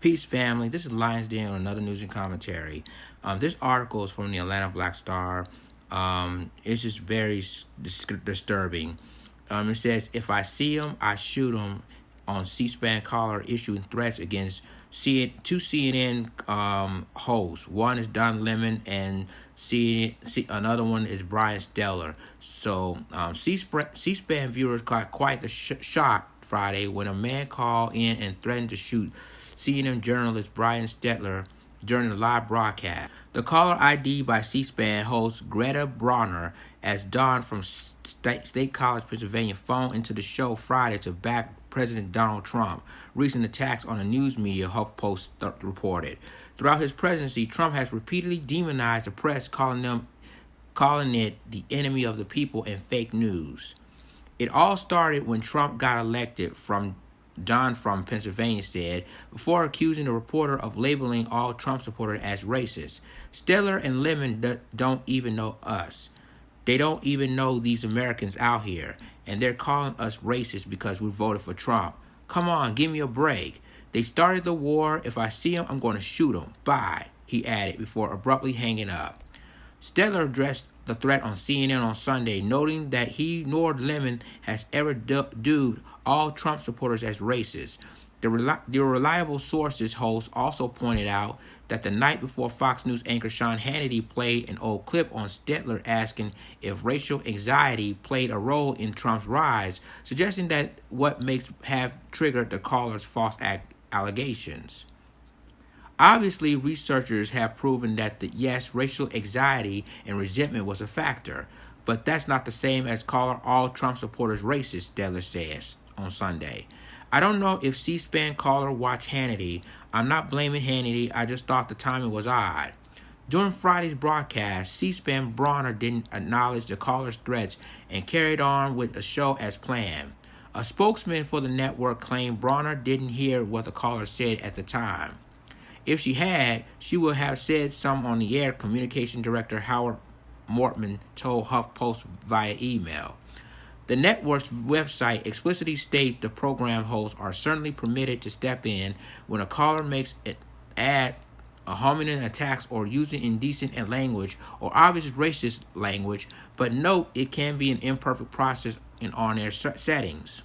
Peace, family. This is Lions Den on another news and commentary. This article is from the Atlanta Black Star. It's just very disturbing. It says, "If I see him, I shoot him." On CSpan Caller issuing threats against two CNN hosts. One is Don Lemon, and another one is Brian Stelter. So C-SPAN viewers got quite the shock Friday when a man called in and threatened to shoot CNN journalist Brian Stelter during the live broadcast. The caller ID by C-SPAN host Greta Bronner as Don from State College, Pennsylvania, phoned into the show Friday to back President Donald Trump. Recent attacks on the news media, HuffPost reported. Throughout his presidency, Trump has repeatedly demonized the press, calling it the enemy of the people and fake news. It all started when Trump got elected, Don from Pennsylvania said, before accusing the reporter of labeling all Trump supporters as racist. Stelter and Lemon don't even know us. They don't even know these Americans out here, and they're calling us racist because we voted for Trump. Come on, give me a break. They started the war. If I see him, I'm going to shoot him. Bye, he added before abruptly hanging up. Stelter addressed the threat on CNN on Sunday, noting that he nor Lemon has ever dubbed all Trump supporters as racist. The reliable sources host also pointed out that the night before, Fox News anchor Sean Hannity played an old clip on Stelter asking if racial anxiety played a role in Trump's rise, suggesting that what may have triggered the caller's false allegations. Obviously, researchers have proven that yes, racial anxiety and resentment was a factor, but that's not the same as calling all Trump supporters racist, Stelter says on Sunday. I don't know if C-SPAN Caller watched Hannity. I'm not blaming Hannity. I just thought the timing was odd. During Friday's broadcast, C-SPAN Bronner didn't acknowledge the caller's threats and carried on with the show as planned. A spokesman for the network claimed Bronner didn't hear what the caller said at the time. If she had, she would have said some on the air, Communication Director Howard Mortman told HuffPost via email. The network's website explicitly states the program hosts are certainly permitted to step in when a caller makes an ad, a hominin attacks, or using indecent language or obvious racist language, but note it can be an imperfect process in on-air settings.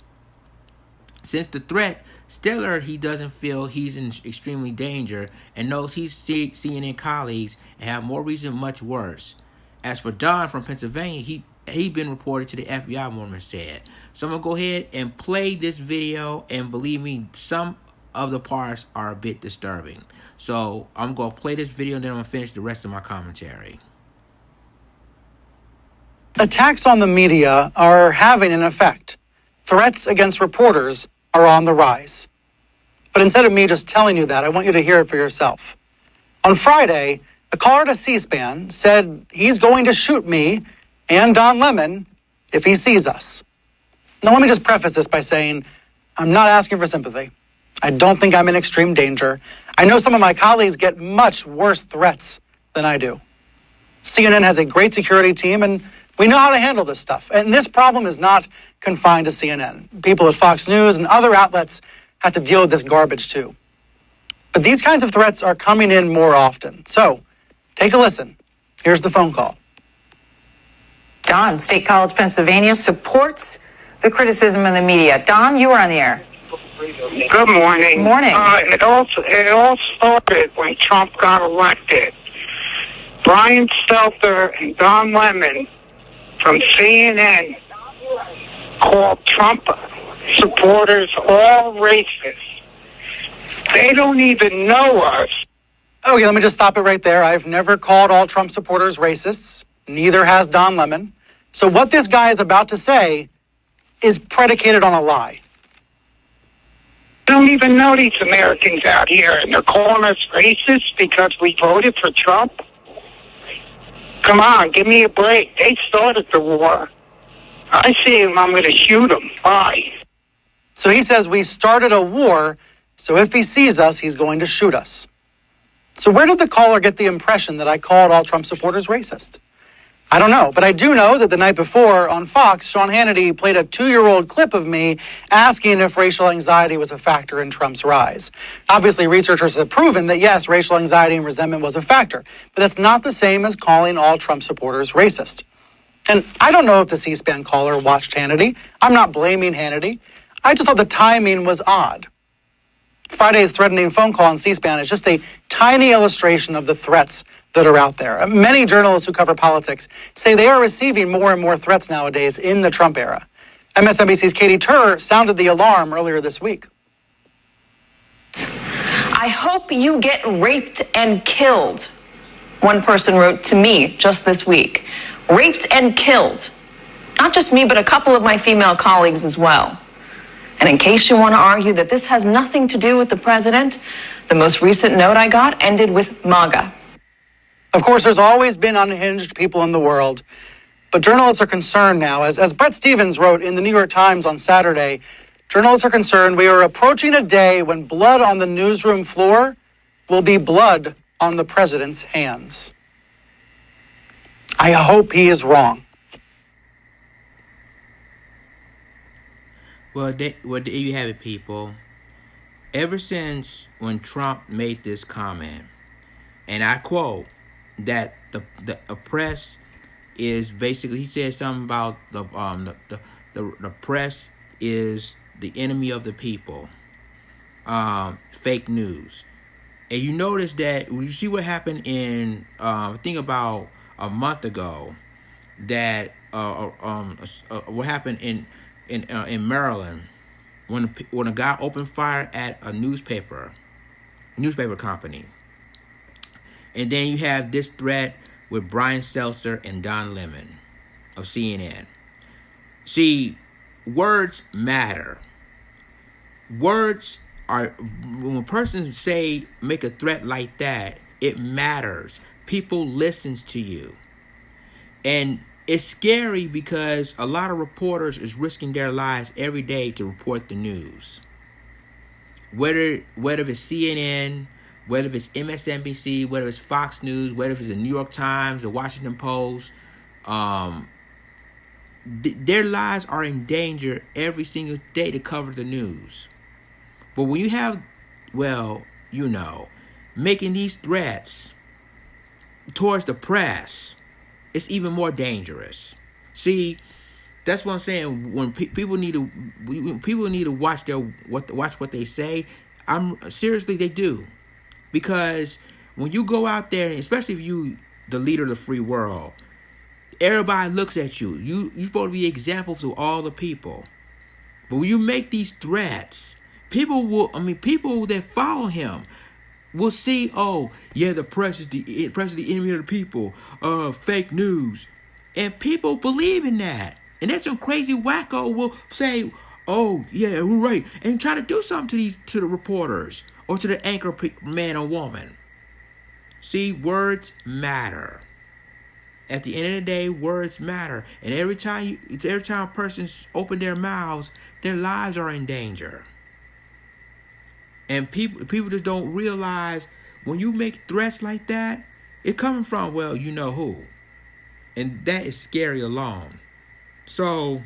Since the threat, Stelter, he doesn't feel he's in extremely danger and knows he's CNN colleagues and have more reason much worse. As for Don from Pennsylvania, he'd been reported to the FBI, Mormon said. So I'm going to go ahead and play this video, and believe me, some of the parts are a bit disturbing. So I'm going to play this video, and then I'm going to finish the rest of my commentary. Attacks on the media are having an effect. Threats against reporters are on the rise. But instead of me just telling you that, I want you to hear it for yourself. On Friday, the caller to C-SPAN said he's going to shoot me and Don Lemon if he sees us. Now, let me just preface this by saying I'm not asking for sympathy. I don't think I'm in extreme danger. I know some of my colleagues get much worse threats than I do. CNN has a great security team, and we know how to handle this stuff. And this problem is not confined to CNN. People at Fox News and other outlets have to deal with this garbage too. But these kinds of threats are coming in more often. So, take a listen. Here's the phone call. Don, State College, Pennsylvania, supports the criticism of the media. Don, you are on the air. Good morning. Morning. It all started when Trump got elected. Brian Stelter and Don Lemon from CNN called Trump supporters all racist. They don't even know us. Okay, let me just stop it right there. I've never called all Trump supporters racists. Neither has Don Lemon. So what this guy is about to say is predicated on a lie. They don't even know these Americans out here, and they're calling us racist because we voted for Trump. Come on, give me a break. They started the war. I see him, I'm going to shoot him. Bye. So he says we started a war, so if he sees us, he's going to shoot us. So where did the caller get the impression that I called all Trump supporters racist? I don't know, but I do know that the night before on Fox, Sean Hannity played a 2-year-old clip of me asking if racial anxiety was a factor in Trump's rise. Obviously, researchers have proven that, yes, racial anxiety and resentment was a factor, but that's not the same as calling all Trump supporters racist. And I don't know if the C-SPAN caller watched Hannity. I'm not blaming Hannity. I just thought the timing was odd. Friday's threatening phone call on C-SPAN is just a tiny illustration of the threats that are out there. Many journalists who cover politics say they are receiving more and more threats nowadays in the Trump era. MSNBC's Katie Tur sounded the alarm earlier this week. I hope you get raped and killed, one person wrote to me just this week. Raped and killed. Not just me, but a couple of my female colleagues as well. And in case you want to argue that this has nothing to do with the president, the most recent note I got ended with MAGA. Of course, there's always been unhinged people in the world, but journalists are concerned now. As Bret Stephens wrote in the New York Times on Saturday, journalists are concerned we are approaching a day when blood on the newsroom floor will be blood on the president's hands. I hope he is wrong. Well, there you have it, people. Ever since when Trump made this comment, and I quote, that the press is basically, he said something about the press is the enemy of the people, fake news. And you notice that when you see what happened in I think about a month ago, that what happened in Maryland when a guy opened fire at a newspaper company. And then you have this threat with Brian Stelter and Don Lemon of CNN. See, words matter. Words are, when a person make a threat like that, it matters. People listens to you. And it's scary because a lot of reporters is risking their lives every day to report the news. Whether it's CNN, whether it's MSNBC, whether it's Fox News, whether it's the New York Times, the Washington Post, their lives are in danger every single day to cover the news. But when you have, making these threats towards the press, it's even more dangerous. See, that's what I'm saying. When people need to watch what they say. Seriously, they do. Because when you go out there, especially if you the leader of the free world, everybody looks at you. You're supposed to be examples to all the people. But when you make these threats, people that follow him will see, oh, yeah, the press is the enemy of the people. Fake news. And people believe in that. And that's some crazy wacko will say, oh, yeah, we're right. And try to do something to the reporters. Or to the anchor man or woman. See, words matter. At the end of the day, words matter. And every time a person open their mouths, their lives are in danger. And people just don't realize when you make threats like that, it coming from, well, you know who. And that is scary alone. So,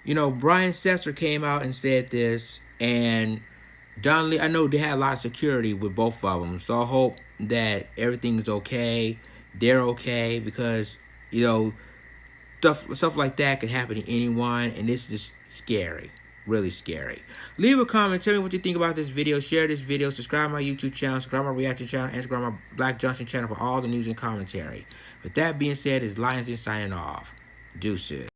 Brian Setzer came out and said this, and Don Lee, I know they had a lot of security with both of them, so I hope that everything's okay. They're okay, because stuff like that can happen to anyone, and this is just scary, really scary. Leave a comment, tell me what you think about this video, share this video, subscribe to my YouTube channel, subscribe to my reaction channel, and subscribe to my Black Junction channel for all the news and commentary. With that being said, it's Lions signing off. Deuces.